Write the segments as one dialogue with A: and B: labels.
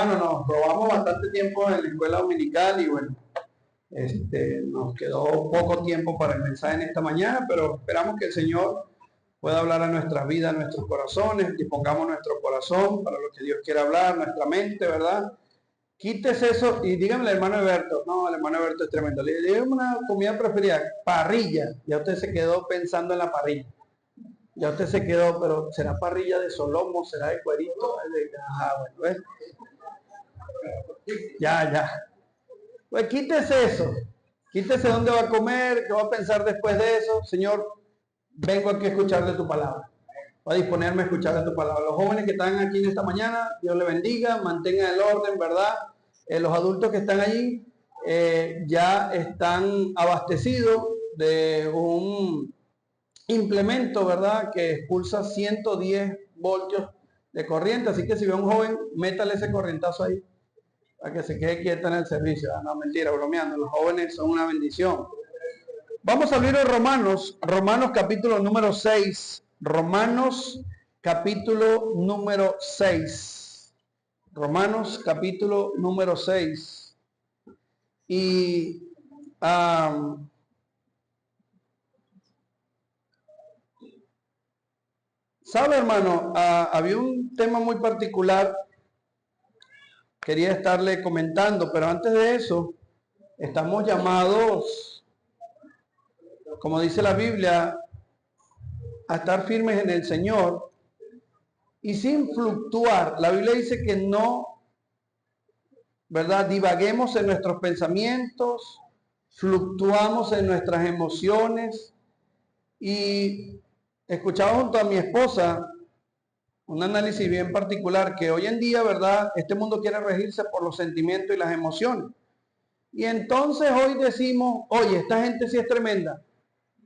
A: hermano, nos robamos bastante tiempo en la escuela dominical y bueno, nos quedó poco tiempo para el mensaje en esta mañana, pero esperamos que el Señor pueda hablar a nuestras vidas, a nuestros corazones, dispongamos nuestro corazón para lo que Dios quiere hablar, nuestra mente, ¿verdad? Quítese eso y dígame al hermano Eberto, no, el hermano Eberto es tremendo, le digo una comida preferida, parrilla, ya usted se quedó pensando en la parrilla. Ya usted se quedó, pero ¿será parrilla de solomo? ¿Será de cuerito? Bueno, ¿ves? Ya. Pues quítese eso. Quítese dónde va a comer, qué va a pensar después de eso. Señor, vengo aquí a escuchar de tu palabra. Voy a disponerme a escuchar de tu palabra. Los jóvenes que están aquí en esta mañana, Dios les bendiga, mantengan el orden, ¿verdad? Los adultos que están allí ya están abastecidos de un implemento, ¿verdad?, que expulsa 110 voltios de corriente, así que si ve a un joven, métale ese corrientazo ahí, para que se quede quieto en el servicio. No, mentira, bromeando, los jóvenes son una bendición. Vamos a abrir en Romanos capítulo número 6, Romanos capítulo número 6, Romanos capítulo número 6, y ¿sabe, hermano? Había un tema muy particular, quería estarle comentando, pero antes de eso, estamos llamados, como dice la Biblia, a estar firmes en el Señor y sin fluctuar. La Biblia dice que no, ¿verdad?, divaguemos en nuestros pensamientos, fluctuamos en nuestras emociones. Y escuchaba junto a mi esposa un análisis bien particular, que hoy en día, ¿verdad?, este mundo quiere regirse por los sentimientos y las emociones. Y entonces hoy decimos, oye, esta gente sí es tremenda.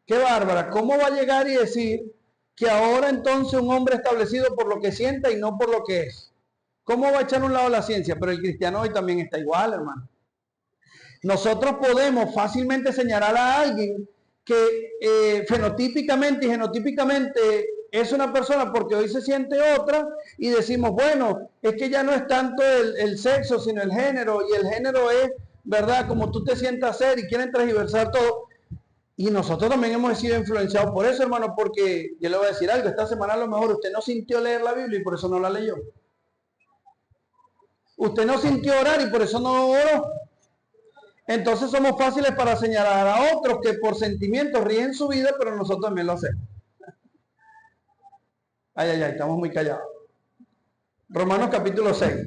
A: Qué bárbara. ¿Cómo va a llegar y decir que ahora entonces un hombre establecido por lo que sienta y no por lo que es? ¿Cómo va a echar a un lado la ciencia? Pero el cristiano hoy también está igual, hermano. Nosotros podemos fácilmente señalar a alguien que fenotípicamente y genotípicamente es una persona porque hoy se siente otra y decimos, bueno, es que ya no es tanto el sexo, sino el género, y el género es, ¿verdad?, como tú te sientas ser, y quieren transversar todo. Y nosotros también hemos sido influenciados por eso, hermano, porque yo le voy a decir algo, esta semana a lo mejor usted no sintió leer la Biblia y por eso no la leyó. Usted no sintió orar y por eso no oró. Entonces somos fáciles para señalar a otros que por sentimientos ríen su vida, pero nosotros también lo hacemos. Ay, estamos muy callados. Romanos capítulo 6.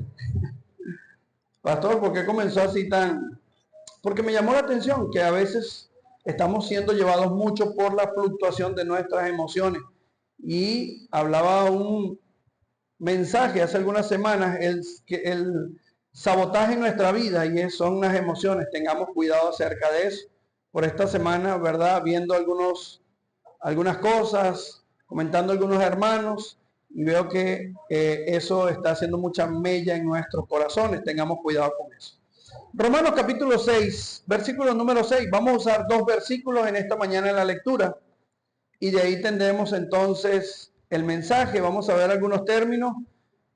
A: Pastor, ¿por qué comenzó así tan...? Porque me llamó la atención que a veces estamos siendo llevados mucho por la fluctuación de nuestras emociones. Y hablaba un mensaje hace algunas semanas, el sabotaje en nuestra vida, y son las emociones. Tengamos cuidado acerca de eso. Por esta semana, ¿verdad?, viendo algunas cosas, comentando algunos hermanos, y veo que eso está haciendo mucha mella en nuestros corazones. Tengamos cuidado con eso. Romanos capítulo 6, versículo número 6. Vamos a usar 2 versículos en esta mañana en la lectura, y de ahí tendremos entonces el mensaje. Vamos a ver algunos términos,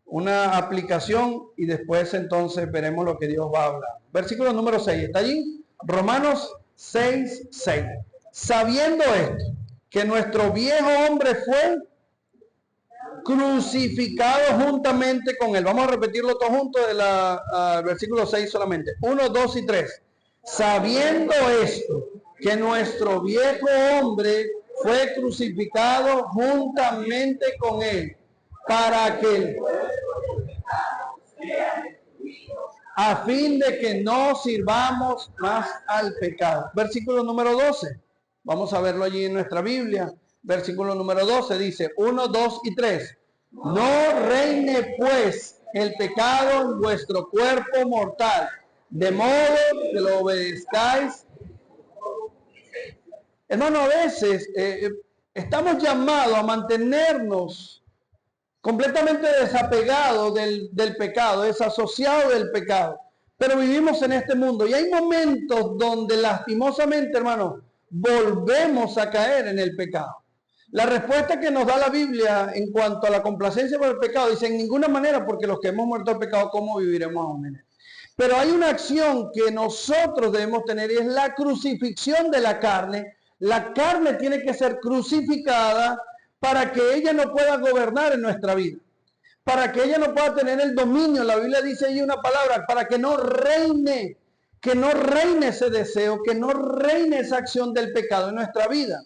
A: una aplicación, y después entonces veremos lo que Dios va a hablar. Versículo número 6, ¿está allí? Romanos 6, 6. Sabiendo esto, que nuestro viejo hombre fue crucificado juntamente con él. Vamos a repetirlo todo junto del versículo 6 solamente. 1, 2 y 3. Sabiendo esto, que nuestro viejo hombre fue crucificado juntamente con él, para que a fin de que no sirvamos más al pecado. Versículo número 12. Vamos a verlo allí en nuestra Biblia. Versículo número 12 dice, 1, 2 y 3. No reine pues el pecado en vuestro cuerpo mortal, de modo que lo obedezcáis. Hermano, a veces estamos llamados a mantenernos completamente desapegados del pecado, desasociados del pecado. Pero vivimos en este mundo y hay momentos donde lastimosamente, hermano, volvemos a caer en el pecado. La respuesta que nos da la Biblia en cuanto a la complacencia por el pecado dice: en ninguna manera, porque los que hemos muerto al pecado, ¿cómo viviremos aún en él? Pero hay una acción que nosotros debemos tener y es la crucifixión de la carne. La carne tiene que ser crucificada para que ella no pueda gobernar en nuestra vida, para que ella no pueda tener el dominio. La Biblia dice ahí una palabra: para que no reine ese deseo, que no reine esa acción del pecado en nuestra vida.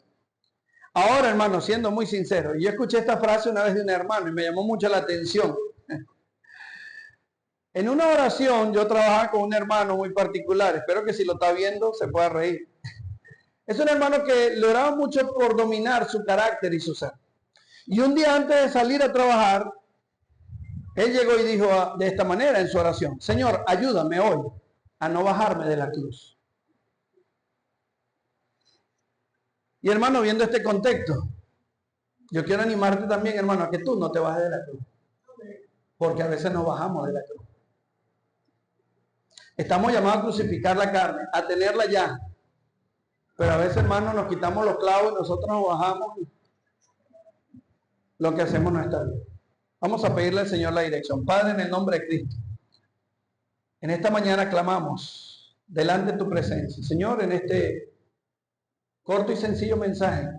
A: Ahora, hermano, siendo muy sincero, yo escuché esta frase una vez de un hermano y me llamó mucho la atención. En una oración yo trabajaba con un hermano muy particular, espero que si lo está viendo se pueda reír. Es un hermano que lograba mucho por dominar su carácter y su ser. Y un día antes de salir a trabajar, él llegó y dijo de esta manera en su oración: Señor, ayúdame hoy a no bajarme de la cruz. Y hermano, viendo este contexto, yo quiero animarte también, hermano, a que tú no te bajes de la cruz. Porque a veces nos bajamos de la cruz. Estamos llamados a crucificar la carne, a tenerla ya. Pero a veces, hermano, nos quitamos los clavos y nosotros nos bajamos lo que hacemos no está bien. Vamos a pedirle al Señor la dirección. Padre, en el nombre de Cristo, en esta mañana clamamos delante de tu presencia. Señor, en este corto y sencillo mensaje,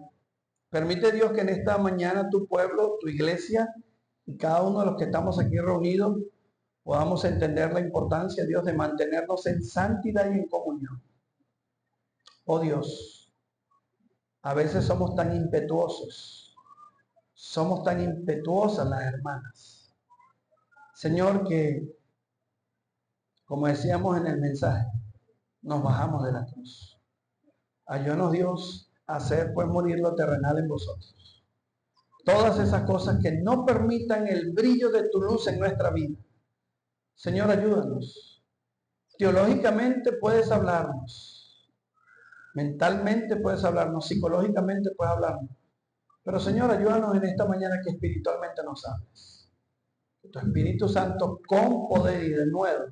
A: permite, Dios, que en esta mañana tu pueblo, tu iglesia y cada uno de los que estamos aquí reunidos podamos entender la importancia, Dios, de mantenernos en santidad y en comunión. Oh Dios, a veces somos tan impetuosos, somos tan impetuosas las hermanas, Señor, que, como decíamos en el mensaje, nos bajamos de la cruz. Ayúdanos, Dios, a hacer pues morir lo terrenal en vosotros. Todas esas cosas que no permitan el brillo de tu luz en nuestra vida. Señor, ayúdanos. Teológicamente puedes hablarnos. Mentalmente puedes hablarnos. Psicológicamente puedes hablarnos. Pero Señor, ayúdanos en esta mañana que espiritualmente nos hables. Que tu Espíritu Santo con poder y de nuevo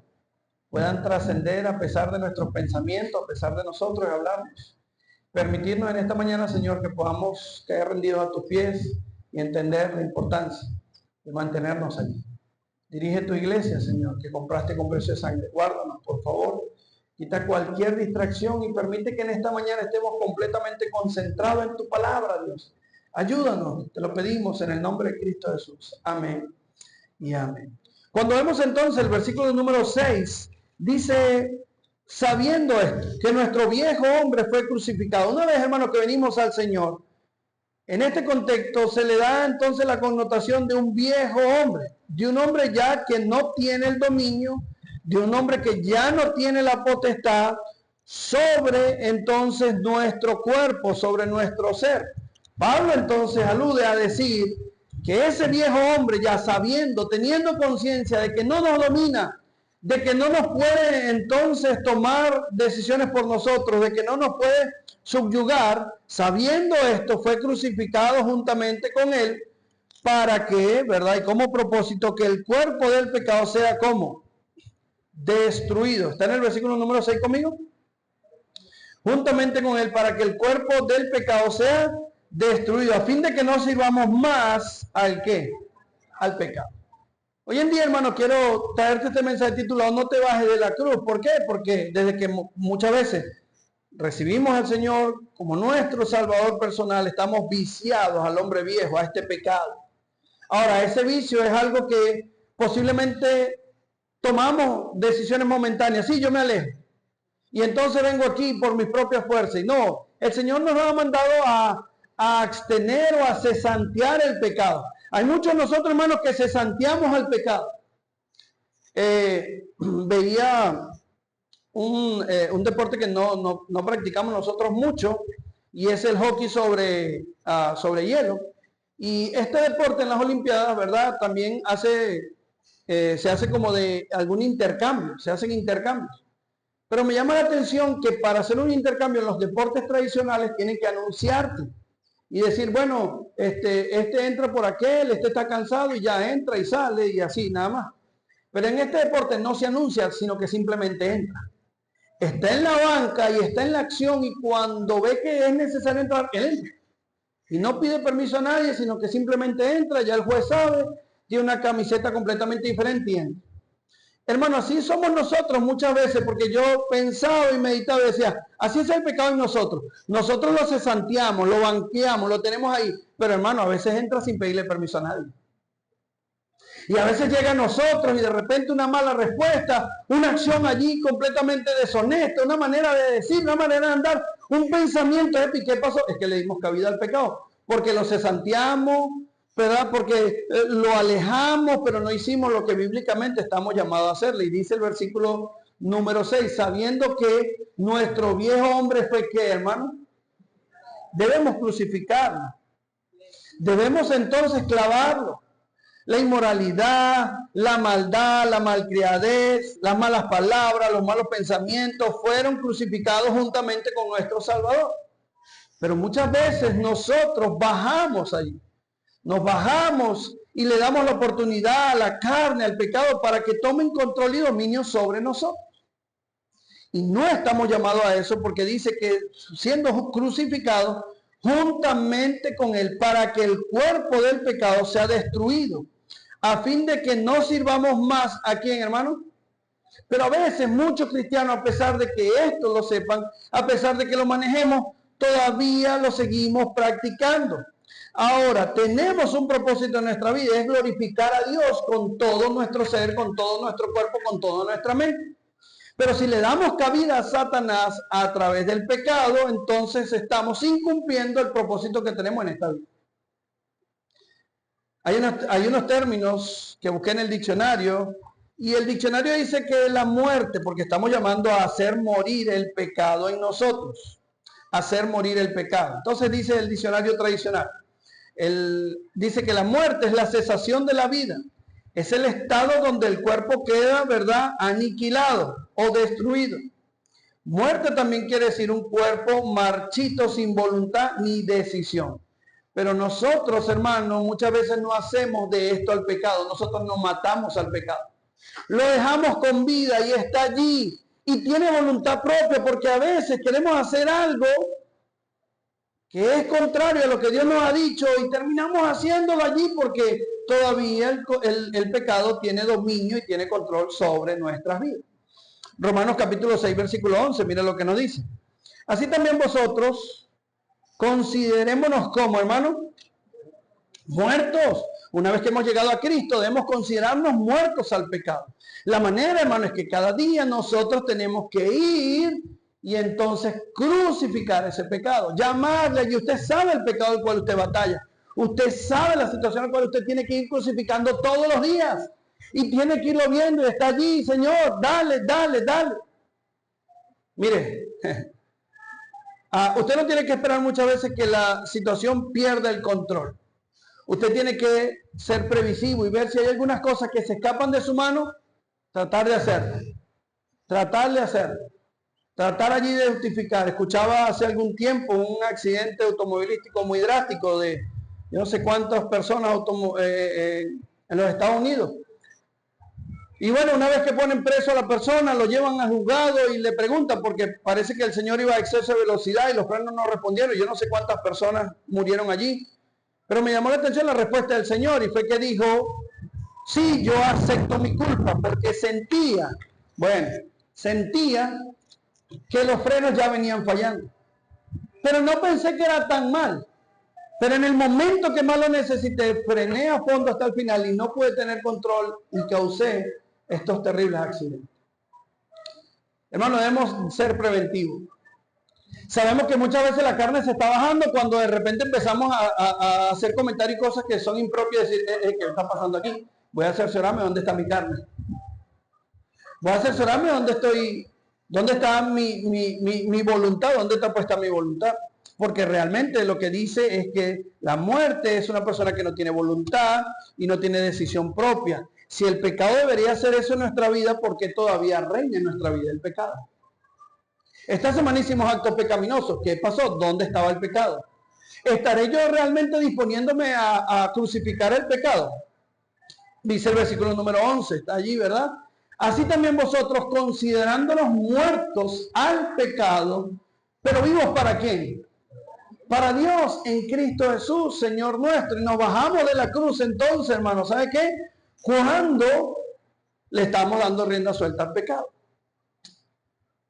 A: puedan trascender a pesar de nuestros pensamientos, a pesar de nosotros, y hablarnos. Permitirnos en esta mañana, Señor, que podamos caer rendidos a tus pies y entender la importancia de mantenernos allí. Dirige tu iglesia, Señor, que compraste con precio de sangre. Guárdanos, por favor. Quita cualquier distracción y permite que en esta mañana estemos completamente concentrados en tu palabra, Dios. Ayúdanos, te lo pedimos en el nombre de Cristo Jesús. Amén y amén. Cuando vemos entonces el versículo número 6, dice: sabiendo esto, que nuestro viejo hombre fue crucificado. Una vez, hermano, que venimos al Señor, en este contexto se le da entonces la connotación de un viejo hombre, de un hombre ya que no tiene el dominio, de un hombre que ya no tiene la potestad sobre entonces nuestro cuerpo, sobre nuestro ser. Pablo entonces alude a decir que ese viejo hombre, ya sabiendo, teniendo conciencia de que no nos domina, de que no nos puede entonces tomar decisiones por nosotros, de que no nos puede subyugar, sabiendo esto, fue crucificado juntamente con él, para que, ¿verdad? Y como propósito, que el cuerpo del pecado sea como destruido. ¿Está en el versículo número 6 conmigo? Juntamente con él, para que el cuerpo del pecado sea destruido, a fin de que no sirvamos más al ¿qué? Al pecado. Hoy en día, hermano, quiero traerte este mensaje titulado: no te bajes de la cruz. ¿Por qué? Porque desde que muchas veces recibimos al Señor como nuestro Salvador personal, estamos viciados al hombre viejo, a este pecado. Ahora, ese vicio es algo que posiblemente tomamos decisiones momentáneas. Sí, yo me alejo. Y entonces vengo aquí por mis propias fuerzas. Y no, el Señor nos ha mandado a abstener o a cesantear el pecado. Hay muchos de nosotros, hermanos, que cesanteamos al pecado. Veía un deporte que no practicamos nosotros mucho, y es el hockey sobre hielo. Y este deporte en las Olimpiadas, ¿verdad? También se hace como de algún intercambio, se hacen intercambios. Pero me llama la atención que para hacer un intercambio en los deportes tradicionales tienen que anunciarte y decir, bueno, este entra por aquel, este está cansado y ya entra y sale y así, nada más. Pero en este deporte no se anuncia, sino que simplemente entra. Está en la banca y está en la acción, y cuando ve que es necesario entrar, él entra. Y no pide permiso a nadie, sino que simplemente entra, ya el juez sabe, tiene una camiseta completamente diferente y entra. Hermano, así somos nosotros muchas veces, porque yo pensaba y meditaba y decía, así es el pecado en nosotros. Nosotros lo cesanteamos, lo banqueamos, lo tenemos ahí, pero hermano, a veces entra sin pedirle permiso a nadie. Y a veces llega a nosotros y de repente una mala respuesta, una acción allí completamente deshonesta, una manera de decir, una manera de andar, un pensamiento épico. ¿Qué pasó? Es que le dimos cabida al pecado, porque lo cesanteamos, ¿verdad? Porque lo alejamos, pero no hicimos lo que bíblicamente estamos llamados a hacerle. Y dice el versículo número 6, sabiendo que nuestro viejo hombre fue ¿qué, hermano? Debemos crucificarlo. Debemos entonces clavarlo. La inmoralidad, la maldad, la malcriadez, las malas palabras, los malos pensamientos fueron crucificados juntamente con nuestro Salvador. Pero muchas veces nosotros bajamos allí. Nos bajamos y le damos la oportunidad a la carne, al pecado, para que tomen control y dominio sobre nosotros. Y no estamos llamados a eso porque dice que siendo crucificados juntamente con él, para que el cuerpo del pecado sea destruido, a fin de que no sirvamos más a quién, hermano. Pero a veces muchos cristianos, a pesar de que esto lo sepan, a pesar de que lo manejemos, todavía lo seguimos practicando. Ahora, tenemos un propósito en nuestra vida, es glorificar a Dios con todo nuestro ser, con todo nuestro cuerpo, con toda nuestra mente. Pero si le damos cabida a Satanás a través del pecado, entonces estamos incumpliendo el propósito que tenemos en esta vida. Hay unos términos que busqué en el diccionario, y el diccionario dice que la muerte, porque estamos llamando a hacer morir el pecado en nosotros, hacer morir el pecado. Entonces dice el diccionario tradicional, dice que la muerte es la cesación de la vida. Es el estado donde el cuerpo queda, ¿verdad?, aniquilado o destruido. Muerte también quiere decir un cuerpo marchito, sin voluntad ni decisión. Pero nosotros, hermanos, muchas veces no hacemos de esto al pecado. Nosotros nos matamos al pecado. Lo dejamos con vida y está allí. Y tiene voluntad propia, porque a veces queremos hacer algo que es contrario a lo que Dios nos ha dicho y terminamos haciéndolo allí porque todavía el pecado tiene dominio y tiene control sobre nuestras vidas. Romanos capítulo 6, versículo 11, mira lo que nos dice. Así también vosotros considerémonos como, hermano, muertos. Una vez que hemos llegado a Cristo, debemos considerarnos muertos al pecado. La manera, hermano, es que cada día nosotros tenemos que ir y entonces crucificar ese pecado, llamarle, y usted sabe el pecado del cual usted batalla. Usted sabe la situación en la cual usted tiene que ir crucificando todos los días. Y tiene que irlo viendo y está allí, Señor, dale, dale, dale. Mire, usted no tiene que esperar muchas veces que la situación pierda el control. Usted tiene que ser previsivo y ver si hay algunas cosas que se escapan de su mano, tratar de hacerlo. Tratar de hacerlo. Tratar allí de justificar. Escuchaba hace algún tiempo un accidente automovilístico muy drástico de yo no sé cuántas personas en los Estados Unidos. Y bueno, una vez que ponen preso a la persona, lo llevan al juzgado y le preguntan, porque parece que el señor iba a exceso de velocidad y los frenos no respondieron. Yo no sé cuántas personas murieron allí. Pero me llamó la atención la respuesta del señor y fue que dijo, sí, yo acepto mi culpa porque sentía que los frenos ya venían fallando. Pero no pensé que era tan mal. Pero en el momento que más lo necesité, frené a fondo hasta el final y no pude tener control y causé estos terribles accidentes. Hermano, debemos ser preventivos. Sabemos que muchas veces la carne se está bajando cuando de repente empezamos a hacer comentarios y cosas que son impropias, decir, ¿qué está pasando aquí? Voy a cerciorarme dónde está mi carne. Voy a cerciorarme dónde está mi voluntad, dónde está puesta mi voluntad. Porque realmente lo que dice es que la muerte es una persona que no tiene voluntad y no tiene decisión propia. Si el pecado debería hacer eso en nuestra vida, ¿por qué todavía reina en nuestra vida el pecado? Esta semana hicimos actos pecaminosos. ¿Qué pasó? ¿Dónde estaba el pecado? ¿Estaré yo realmente disponiéndome a crucificar el pecado? Dice el versículo número 11, está allí, ¿verdad? Así también vosotros, considerándonos muertos al pecado, pero vivos ¿para quién? para Dios en Cristo Jesús, Señor nuestro. Y nos bajamos de la cruz entonces, hermano. ¿Sabe qué? Cuando le estamos dando rienda suelta al pecado.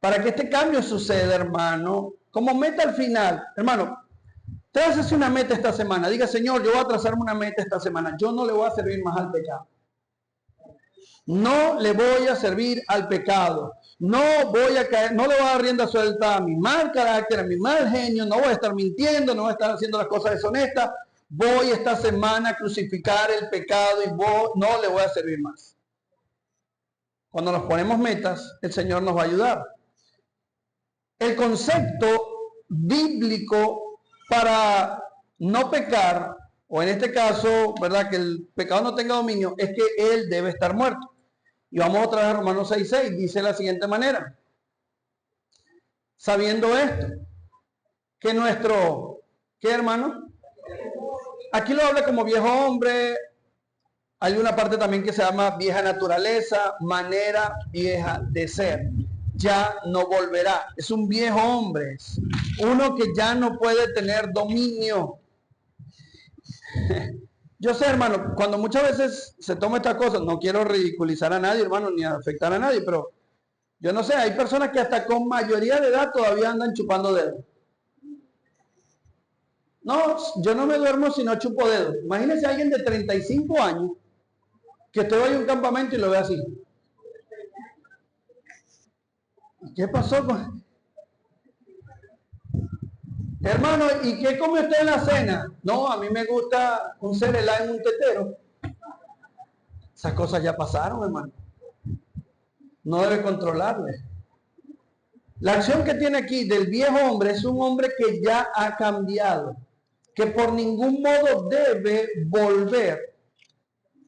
A: Para que este cambio suceda, hermano, como meta al final, hermano, trácese una meta esta semana. Diga, Señor, yo voy a trazarme una meta esta semana. Yo no le voy a servir más al pecado. No le voy a servir al pecado. No voy a caer, no le voy a dar rienda suelta a mi mal carácter, a mi mal genio. No voy a estar mintiendo, no voy a estar haciendo las cosas deshonestas. Voy esta semana a crucificar el pecado y no le voy a servir más. Cuando nos ponemos metas, el Señor nos va a ayudar. El concepto bíblico para no pecar, o en este caso, ¿verdad? Que el pecado no tenga dominio, es que él debe estar muerto. Y vamos otra vez a Romanos 6:6, dice de la siguiente manera. Sabiendo esto, que ¿qué hermano? Aquí lo habla como viejo hombre. Hay una parte también que se llama vieja naturaleza, manera vieja de ser. Ya no volverá. Es un viejo hombre. Es uno que ya no puede tener dominio. Yo sé, hermano, cuando muchas veces se toma estas cosas, no quiero ridiculizar a nadie, hermano, ni afectar a nadie, pero yo no sé, hay personas que hasta con mayoría de edad todavía andan chupando dedos. No, yo no me duermo si no chupo dedos. Imagínense a alguien de 35 años que usted vaya a un campamento y lo ve así. ¿Qué pasó con...? Hermano, ¿y qué come usted en la cena? No, a mí me gusta un cereal en un tetero. Esas cosas ya pasaron, hermano. No debe controlarle. La acción que tiene aquí del viejo hombre es un hombre que ya ha cambiado, que por ningún modo debe volver,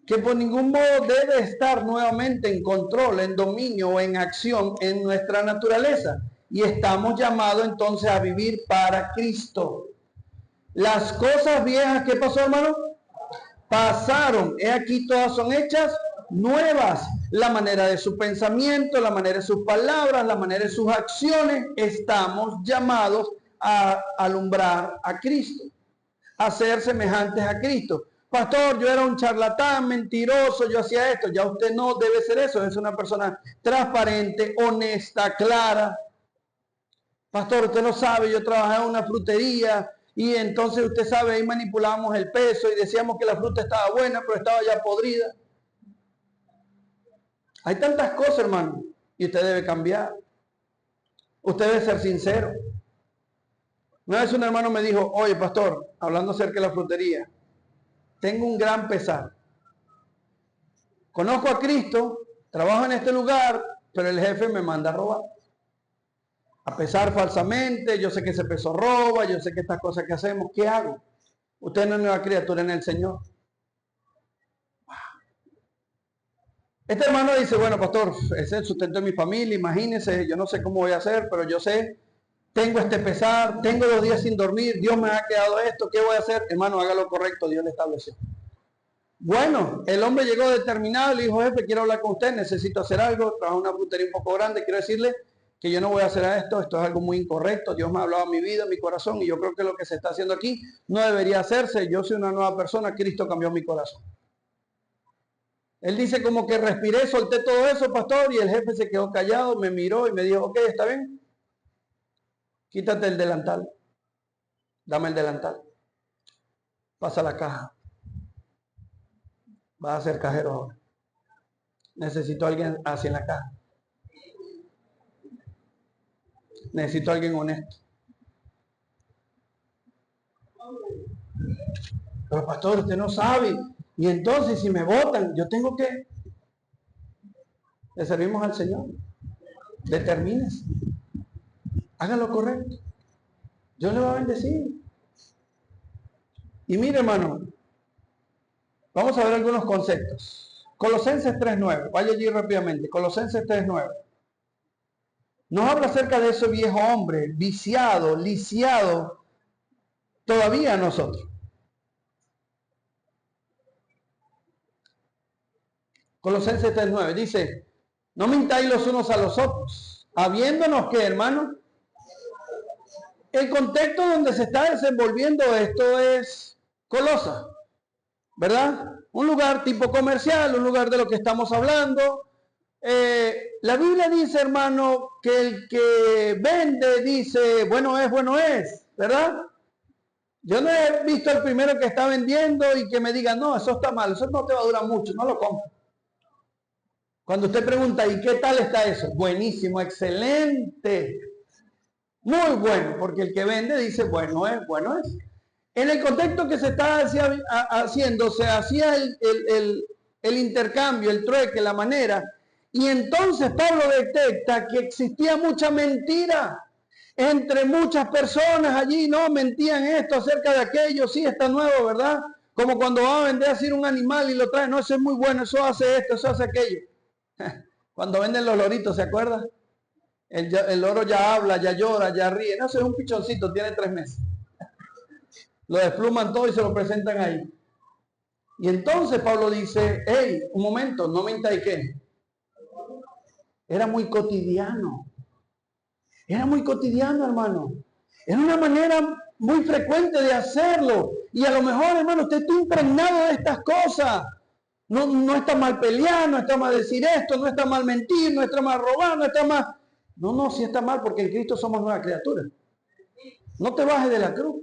A: que por ningún modo debe estar nuevamente en control, en dominio o en acción en nuestra naturaleza. Y estamos llamados entonces a vivir para Cristo. Las cosas viejas, ¿qué pasó, hermano? Pasaron. He aquí todas son hechas nuevas. La manera de su pensamiento, la manera de sus palabras, la manera de sus acciones. Estamos llamados a alumbrar a Cristo, a ser semejantes a Cristo. Pastor, yo era un charlatán, mentiroso, yo hacía esto. Ya usted no debe ser eso. Es una persona transparente, honesta, clara. Pastor, usted no sabe, yo trabajaba en una frutería y entonces usted sabe, ahí manipulábamos el peso y decíamos que la fruta estaba buena, pero estaba ya podrida. Hay tantas cosas, hermano, y usted debe cambiar. Usted debe ser sincero. Una vez un hermano me dijo, oye, pastor, hablando acerca de la frutería, tengo un gran pesar. Conozco a Cristo, trabajo en este lugar, pero el jefe me manda a robar. A pesar falsamente, yo sé que ese peso roba, yo sé que estas cosas que hacemos, ¿qué hago? Usted no es una criatura en el Señor. Este hermano dice, bueno, pastor, ese es el sustento de mi familia, imagínese, yo no sé cómo voy a hacer, pero yo sé, tengo este pesar, tengo 2 días sin dormir, Dios me ha quedado esto, ¿qué voy a hacer? Hermano, haga lo correcto, Dios le estableció. Bueno, el hombre llegó determinado y le dijo, jefe, quiero hablar con usted, necesito hacer algo, trabajo en una frutería un poco grande, quiero decirle que yo no voy a hacer esto es algo muy incorrecto, Dios me ha hablado en mi vida, en mi corazón, y yo creo que lo que se está haciendo aquí no debería hacerse, yo soy una nueva persona, Cristo cambió mi corazón. Él dice como que respiré, solté todo eso, pastor, y el jefe se quedó callado, me miró y me dijo, ok, está bien, quítate el delantal, dame el delantal, pasa la caja, vas a ser cajero ahora, necesito a alguien así en la caja. Necesito a alguien honesto. Pero pastor, usted no sabe. Y entonces si me votan, yo tengo que... Le servimos al Señor. Determínese. Haga lo correcto. Dios le va a bendecir. Y mire, hermano, vamos a ver algunos conceptos. Colosenses 3:9. Vaya allí rápidamente. Colosenses 3:9. Nos habla acerca de ese viejo hombre, viciado, lisiado, todavía a nosotros. Colosenses 3:9 dice, no mintáis los unos a los otros, habiéndonos que, hermano, El contexto donde se está desenvolviendo esto es Colosas, ¿verdad? Un lugar tipo comercial, un lugar de lo que estamos hablando. La Biblia dice, hermano, que el que vende dice, bueno es, ¿verdad? Yo no he visto al primero que está vendiendo y que me diga, no, eso está mal, eso no te va a durar mucho, no lo compro. Cuando usted pregunta, ¿y qué tal está eso? Buenísimo, excelente, muy bueno, porque el que vende dice, bueno es. En el contexto que se está haciendo, se hacía el intercambio, el trueque, la manera, y entonces Pablo detecta que existía mucha mentira entre muchas personas allí, no, mentían esto acerca de aquello, sí, está nuevo, ¿verdad? Como cuando va a vender así un animal y lo trae, no, eso es muy bueno, eso hace esto, eso hace aquello. Cuando venden los loritos, ¿se acuerda? El loro ya habla, ya llora, ya ríe, no, eso es un pichoncito, tiene 3 meses. Lo despluman todo y se lo presentan ahí. Y entonces Pablo dice, hey, un momento, no mintáis qué. Era muy cotidiano. Era muy cotidiano, hermano. Era una manera muy frecuente de hacerlo. Y a lo mejor, hermano, usted está impregnado de estas cosas. No está mal pelear, no está mal decir esto, no está mal mentir, no está mal robar, no está mal... No, sí está mal porque en Cristo somos nuevas criaturas. No te bajes de la cruz.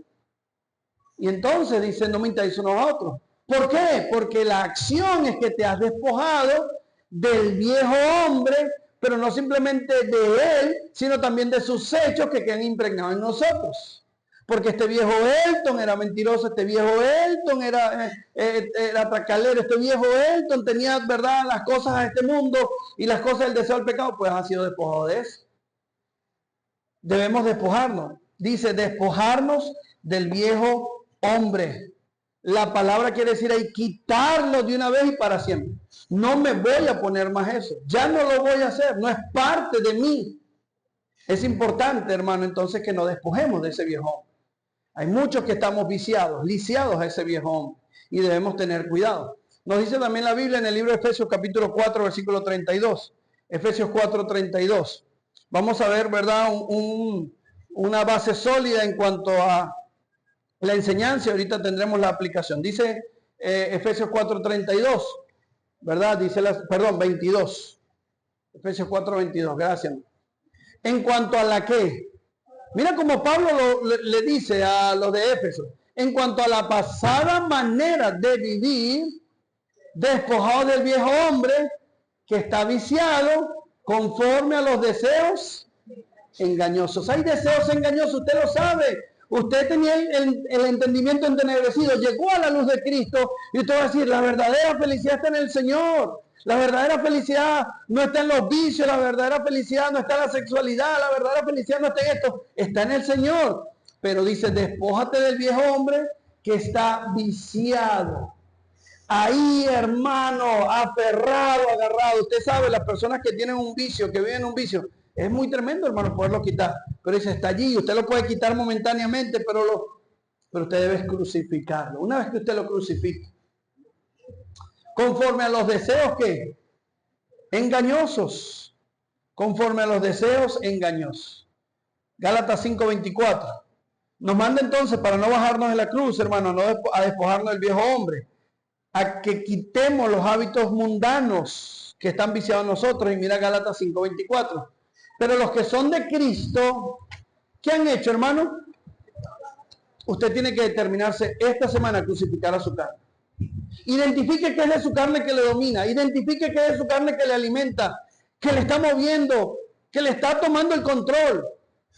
A: Y entonces dice, no mintáis unos a otros. ¿Por qué? Porque la acción es que te has despojado del viejo hombre, pero no simplemente de él, sino también de sus hechos que quedan impregnados en nosotros. Porque este viejo Elton era mentiroso, este viejo Elton era tracalero, este viejo Elton tenía, verdad, las cosas de este mundo y las cosas del deseo del pecado, pues ha sido despojado de eso. Debemos despojarnos. Dice, despojarnos del viejo hombre. La palabra quiere decir ahí quitarlo de una vez y para siempre. No me voy a poner más eso. Ya no lo voy a hacer. No es parte de mí. Es importante, hermano, entonces que nos despojemos de ese viejo hombre. Hay muchos que estamos lisiados a ese viejo hombre. Y debemos tener cuidado. Nos dice también la Biblia en el libro de Efesios capítulo 4, versículo 32. Efesios 4, 32. Vamos a ver, ¿verdad? Una base sólida en cuanto a la enseñanza. Ahorita tendremos la aplicación. Dice Efesios 4:32, ¿verdad? Dice 22. Efesios 4:22, gracias. En cuanto a la que, mira como Pablo le dice a los de Éfeso, en cuanto a la pasada manera de vivir, despojado del viejo hombre que está viciado conforme a los deseos engañosos. Hay deseos engañosos, usted lo sabe. Usted tenía el entendimiento entenebrecido, llegó a la luz de Cristo y usted va a decir, la verdadera felicidad está en el Señor. La verdadera felicidad no está en los vicios, la verdadera felicidad no está en la sexualidad, la verdadera felicidad no está en esto, está en el Señor. Pero dice, despójate del viejo hombre que está viciado. Ahí, hermano, aferrado, agarrado. Usted sabe, las personas que tienen un vicio, que viven un vicio, es muy tremendo, hermano, poderlo quitar. Pero dice, está allí, usted lo puede quitar momentáneamente, pero usted debe crucificarlo. Una vez que usted lo crucifique, conforme a los deseos que engañosos, conforme a los deseos engañosos. Gálatas 5:24. Nos manda entonces, para no bajarnos de la cruz, hermano, no a despojarnos del viejo hombre, a que quitemos los hábitos mundanos que están viciados en nosotros. Y mira Gálatas 5:24. Pero los que son de Cristo, ¿qué han hecho, hermano? Usted tiene que determinarse esta semana a crucificar a su carne. Identifique qué es de su carne que le domina. Identifique qué es de su carne que le alimenta, que le está moviendo, que le está tomando el control.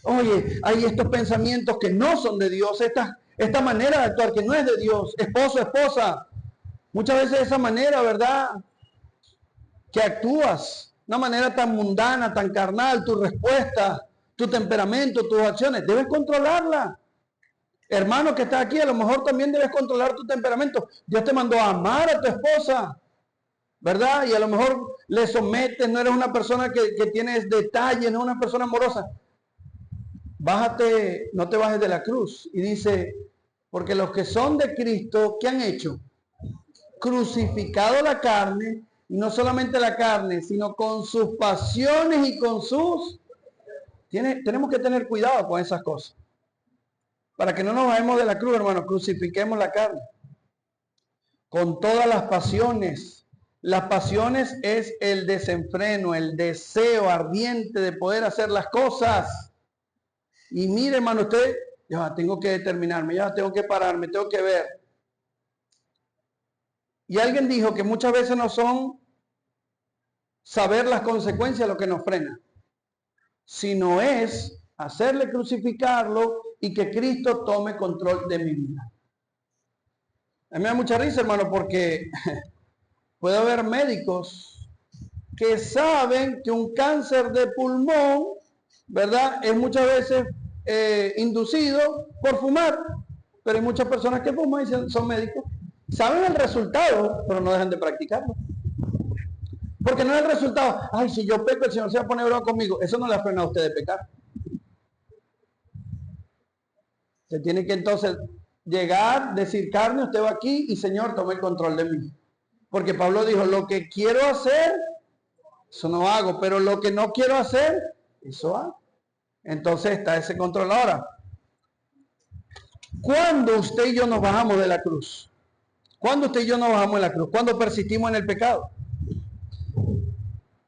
A: Oye, hay estos pensamientos que no son de Dios, esta manera de actuar que no es de Dios. Esposo, esposa, muchas veces esa manera, ¿verdad?, que actúas, una manera tan mundana, tan carnal, tu respuesta, tu temperamento, tus acciones, debes controlarla. Hermano que está aquí, a lo mejor también debes controlar tu temperamento. Dios te mandó a amar a tu esposa, ¿verdad? Y a lo mejor le sometes, no eres una persona que tienes detalles, no una persona amorosa. Bájate, no te bajes de la cruz. Y dice, porque los que son de Cristo, ¿qué han hecho? Crucificado la carne, y no solamente la carne, sino con sus pasiones y con sus... Tenemos que tener cuidado con esas cosas. Para que no nos bajemos de la cruz, hermano, crucifiquemos la carne. Con todas las pasiones. Las pasiones es el desenfreno, el deseo ardiente de poder hacer las cosas. Y mire, hermano, usted, ya tengo que determinarme, ya tengo que pararme, tengo que ver. Y alguien dijo que muchas veces no son saber las consecuencias lo que nos frena, sino es hacerle crucificarlo y que Cristo tome control de mi vida. A mí me da mucha risa, hermano, porque puede haber médicos que saben que un cáncer de pulmón, ¿verdad?, es muchas veces inducido por fumar, pero hay muchas personas que fuman y son médicos, saben el resultado, pero no dejan de practicarlo. Porque no es el resultado, ay, si yo peco, el Señor se va a poner bravo conmigo. Eso no le ha frenado a usted de pecar. Se tiene que entonces llegar, decir, carne, usted va aquí y Señor, tome el control de mí. Porque Pablo dijo, lo que quiero hacer, eso no hago, pero lo que no quiero hacer, eso hago. Entonces está ese control. Ahora, ¿cuándo usted y yo nos bajamos de la cruz? ¿Cuándo usted y yo nos bajamos de la cruz? ¿Cuándo persistimos en el pecado?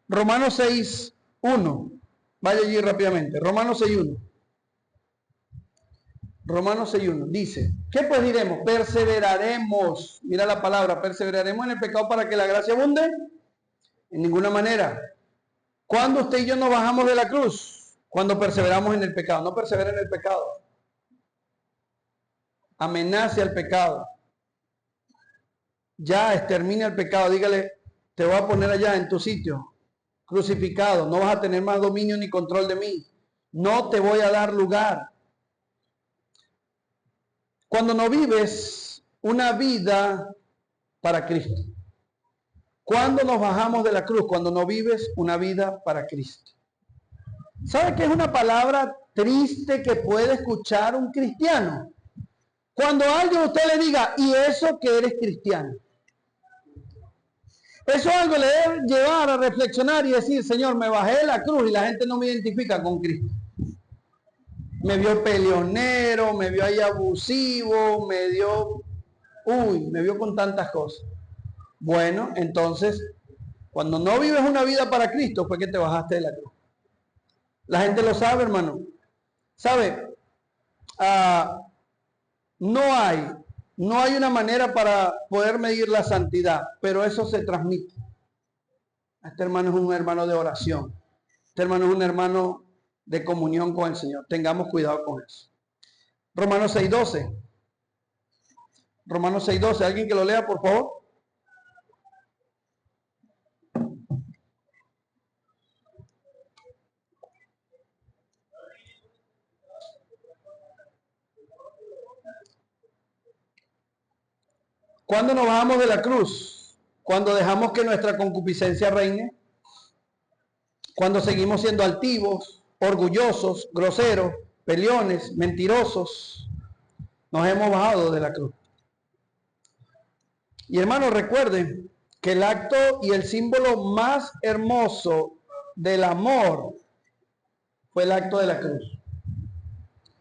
A: Romanos 6:1. Vaya allí rápidamente. Romanos 6:1. Romanos 6:1 dice, ¿qué pues diremos? Perseveraremos. Mira la palabra, perseveraremos en el pecado para que la gracia abunde. En ninguna manera. ¿Cuándo usted y yo nos bajamos de la cruz? Cuando perseveramos en el pecado. No persevera en el pecado. Amenace al pecado. Ya extermina el pecado. Dígale, te voy a poner allá en tu sitio, crucificado. No vas a tener más dominio ni control de mí. No te voy a dar lugar. Cuando no vives una vida para Cristo. ¿Cuándo nos bajamos de la cruz? Cuando no vives una vida para Cristo. ¿Sabe qué es una palabra triste que puede escuchar un cristiano? Cuando alguien a usted le diga, y eso que eres cristiano. Eso algo le debe llevar a reflexionar y decir, Señor, me bajé de la cruz y la gente no me identifica con Cristo. Me vio peleonero, me vio ahí abusivo, me vio con tantas cosas. Bueno, entonces, cuando no vives una vida para Cristo, fue que te bajaste de la cruz. La gente lo sabe, hermano. ¿Sabe? No hay una manera para poder medir la santidad, pero eso se transmite. Este hermano es un hermano de oración. Este hermano es un hermano de comunión con el Señor. Tengamos cuidado con eso. Romanos 6:12. Romanos 6:12. ¿Alguien que lo lea, por favor? ¿Cuándo nos bajamos de la cruz? Cuando dejamos que nuestra concupiscencia reine. Cuando seguimos siendo altivos, orgullosos, groseros, peleones, mentirosos. Nos hemos bajado de la cruz. Y hermanos, recuerden que el acto y el símbolo más hermoso del amor fue el acto de la cruz.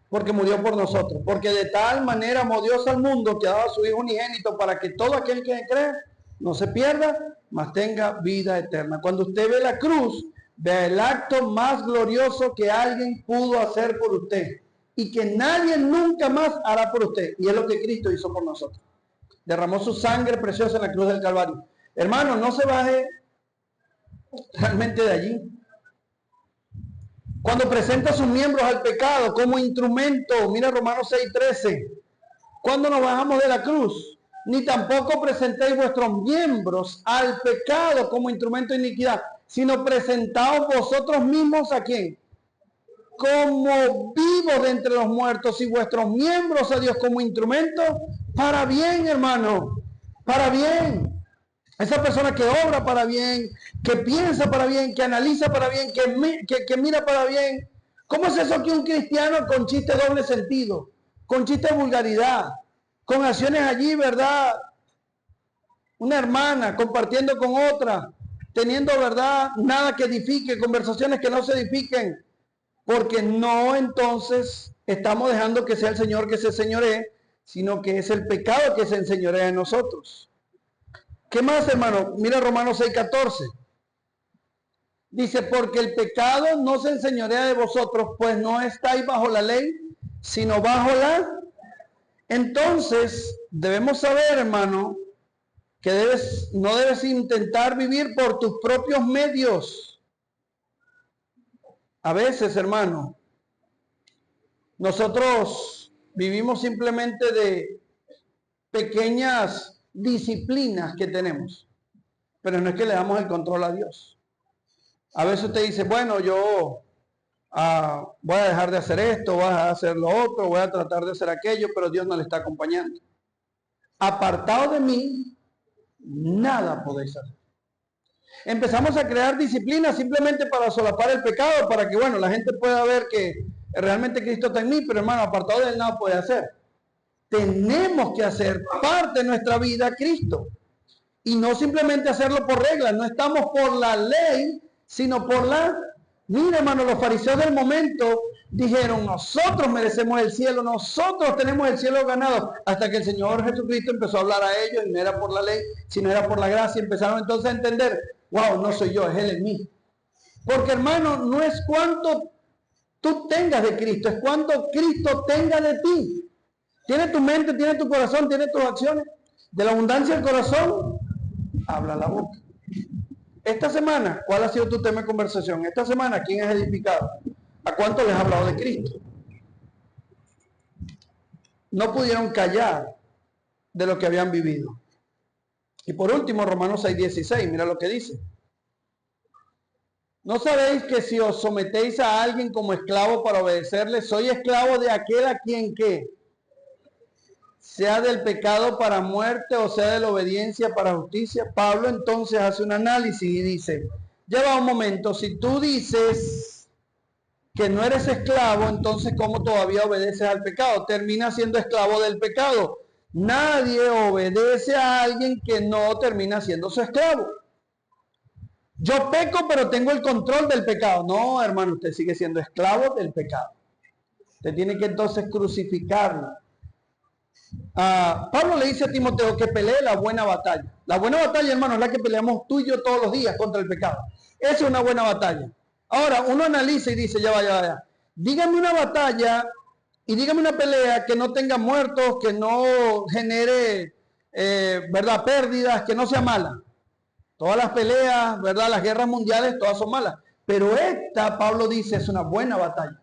A: Porque murió por nosotros. Porque de tal manera amó Dios al mundo que ha dado a su Hijo unigénito para que todo aquel que cree no se pierda, mas tenga vida eterna. Cuando usted ve la cruz, ve el acto más glorioso que alguien pudo hacer por usted. Y que nadie nunca más hará por usted. Y es lo que Cristo hizo por nosotros. Derramó su sangre preciosa en la cruz del Calvario. Hermano, no se baje realmente de allí. Cuando presenta a sus miembros al pecado como instrumento, mira Romanos 6:13. Cuando nos bajamos de la cruz, ni tampoco presentéis vuestros miembros al pecado como instrumento de iniquidad, sino presentaos vosotros mismos ¿a quién? Como vivos de entre los muertos y vuestros miembros a Dios como instrumento para bien, hermano, para bien. Esa persona que obra para bien, que piensa para bien, que analiza para bien, que mira para bien. ¿Cómo es eso que un cristiano con chiste doble sentido, con chiste de vulgaridad, con acciones allí, verdad? Una hermana compartiendo con otra, teniendo, verdad, nada que edifique, conversaciones que no se edifiquen, porque no entonces estamos dejando que sea el Señor que se enseñoree, sino que es el pecado que se enseñorea en nosotros. ¿Qué más, hermano? Mira Romanos 6:14. Dice, porque el pecado no se enseñorea de vosotros, pues no estáis bajo la ley, sino bajo la... Entonces, debemos saber, hermano, que no debes intentar vivir por tus propios medios. A veces, hermano, nosotros vivimos simplemente de pequeñas disciplinas que tenemos, pero no es que le damos el control a Dios. A veces usted dice, bueno, yo voy a dejar de hacer esto, voy a hacer lo otro, voy a tratar de hacer aquello, pero Dios no le está acompañando. Apartado de mí, nada podéis hacer. Empezamos a crear disciplinas simplemente para solapar el pecado, para que, bueno, la gente pueda ver que realmente Cristo está en mí, pero hermano, apartado de él nada puede hacer. Tenemos que hacer parte de nuestra vida Cristo. Y no simplemente hacerlo por regla, no estamos por la ley, sino por la... Mira, hermano, los fariseos del momento dijeron, nosotros merecemos el cielo, nosotros tenemos el cielo ganado, hasta que el Señor Jesucristo empezó a hablar a ellos, y no era por la ley, sino era por la gracia. Empezaron entonces a entender, wow, no soy yo, es Él en mí. Porque, hermano, no es cuánto tú tengas de Cristo, es cuánto Cristo tenga de ti. Tiene tu mente, tiene tu corazón, tiene tus acciones. De la abundancia del corazón, habla la boca. Esta semana, ¿cuál ha sido tu tema de conversación? Esta semana, ¿quién es edificado? ¿A cuánto les ha hablado de Cristo? No pudieron callar de lo que habían vivido. Y por último, Romanos 6:16, mira lo que dice. ¿No sabéis que si os sometéis a alguien como esclavo para obedecerle, soy esclavo de aquel a quien ¿qué? Sea del pecado para muerte o sea de la obediencia para justicia? Pablo entonces hace un análisis y dice, lleva un momento, si tú dices que no eres esclavo, entonces ¿cómo todavía obedeces al pecado? Termina siendo esclavo del pecado. Nadie obedece a alguien que no termina siendo su esclavo. Yo peco, pero tengo el control del pecado. No, hermano, usted sigue siendo esclavo del pecado. Usted tiene que entonces crucificarlo. Pablo le dice a Timoteo que pelee la buena batalla. La buena batalla, hermano, es la que peleamos tú y yo todos los días contra el pecado. Esa es una buena batalla. Ahora, uno analiza y dice, ya vaya. Dígame una batalla y dígame una pelea que no tenga muertos, que no genere, ¿verdad?, pérdidas, que no sea mala. Todas las peleas, ¿verdad?, las guerras mundiales, todas son malas. Pero esta, Pablo dice, es una buena batalla.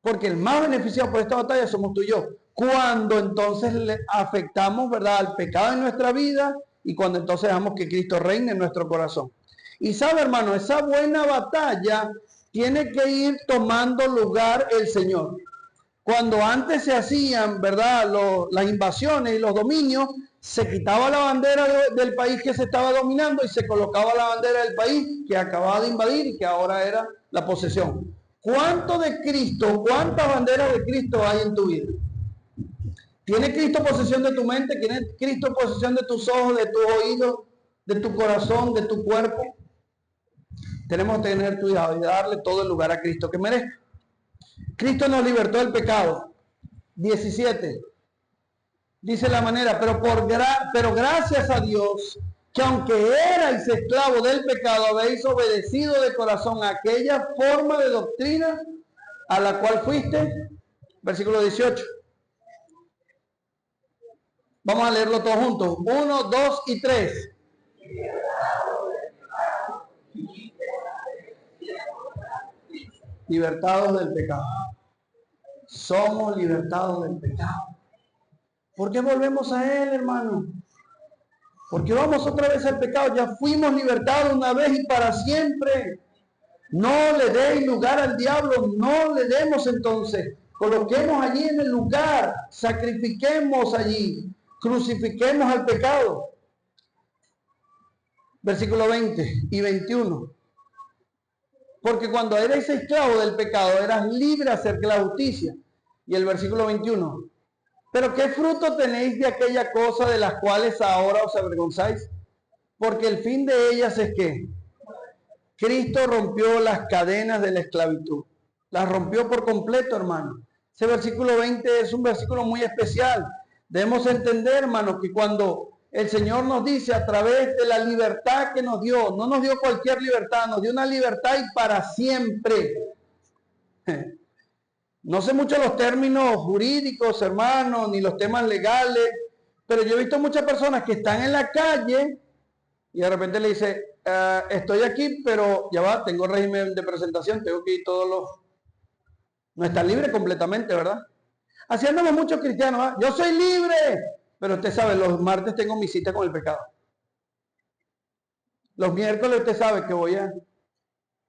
A: Porque el más beneficiado por esta batalla somos tú y yo. Cuando entonces le afectamos, ¿verdad?, al pecado en nuestra vida y cuando entonces dejamos que Cristo reine en nuestro corazón. Y sabe, hermano, esa buena batalla tiene que ir tomando lugar el Señor. Cuando antes se hacían, ¿verdad?, las invasiones y los dominios, se quitaba la bandera del país que se estaba dominando y se colocaba la bandera del país que acababa de invadir y que ahora era la posesión. ¿Cuánto de Cristo, cuántas banderas de Cristo hay en tu vida? ¿Tiene Cristo posesión de tu mente? ¿Tiene Cristo posesión de tus ojos, de tus oídos, de tu corazón, de tu cuerpo? Tenemos que tener cuidado y darle todo el lugar a Cristo que merezca. Cristo nos libertó del pecado. 17. Dice la manera, pero gracias a Dios, que aunque erais esclavos del pecado, habéis obedecido de corazón a aquella forma de doctrina a la cual fuiste. Versículo 18. Vamos a leerlo todos juntos. 1, 2 y 3. Libertados del pecado. Somos libertados del pecado. ¿Por qué volvemos a él, hermano? ¿Por qué vamos otra vez al pecado? Ya fuimos libertados una vez y para siempre. No le deis lugar al diablo, no le demos entonces. Coloquemos allí en el lugar, sacrifiquemos allí, crucifiquemos al pecado. Versículo 20 y 21. Porque cuando eres esclavo del pecado, eras libre acerca de la justicia. Y el versículo 21. Pero ¿qué fruto tenéis de aquella cosa de las cuales ahora os avergonzáis? Porque el fin de ellas es que Cristo rompió las cadenas de la esclavitud. Las rompió por completo, hermano. Ese versículo 20 es un versículo muy especial. Debemos entender, hermanos, que cuando el Señor nos dice a través de la libertad que nos dio, no nos dio cualquier libertad, nos dio una libertad y para siempre. No sé mucho los términos jurídicos, hermanos, ni los temas legales, pero yo he visto muchas personas que están en la calle y de repente le dice, estoy aquí, pero ya va, tengo régimen de presentación, tengo que ir todos los... No está libre completamente, ¿verdad? Así andamos muchos cristianos, ¿eh? Yo soy libre, pero usted sabe, los martes tengo mi cita con el pecado. Los miércoles usted sabe que voy a...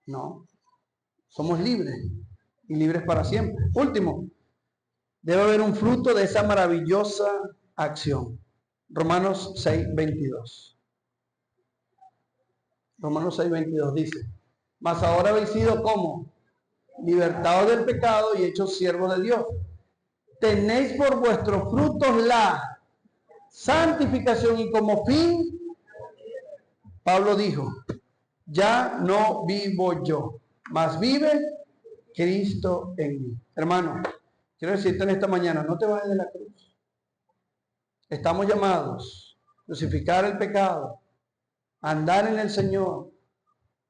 A: No, somos libres y libres para siempre. Último, debe haber un fruto de esa maravillosa acción. Romanos 6:22. Romanos 6:22 dice, mas ahora habéis sido como libertados del pecado y hechos siervos de Dios. Tenéis por vuestros frutos la santificación y como fin, Pablo dijo, ya no vivo yo, mas vive Cristo en mí. Hermano, quiero decirte en esta mañana, no te vayas de la cruz. Estamos llamados a crucificar el pecado, a andar en el Señor,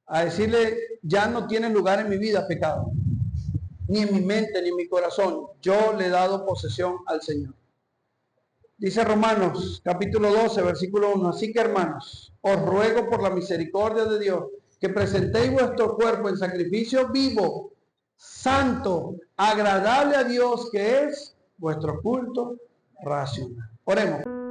A: a decirle, ya no tienes lugar en mi vida, pecado, ni en mi mente, ni en mi corazón. Yo le he dado posesión al Señor. Dice Romanos, capítulo 12, versículo 1. Así que, hermanos, os ruego por la misericordia de Dios, que presentéis vuestro cuerpo en sacrificio vivo, santo, agradable a Dios, que es vuestro culto racional. Oremos.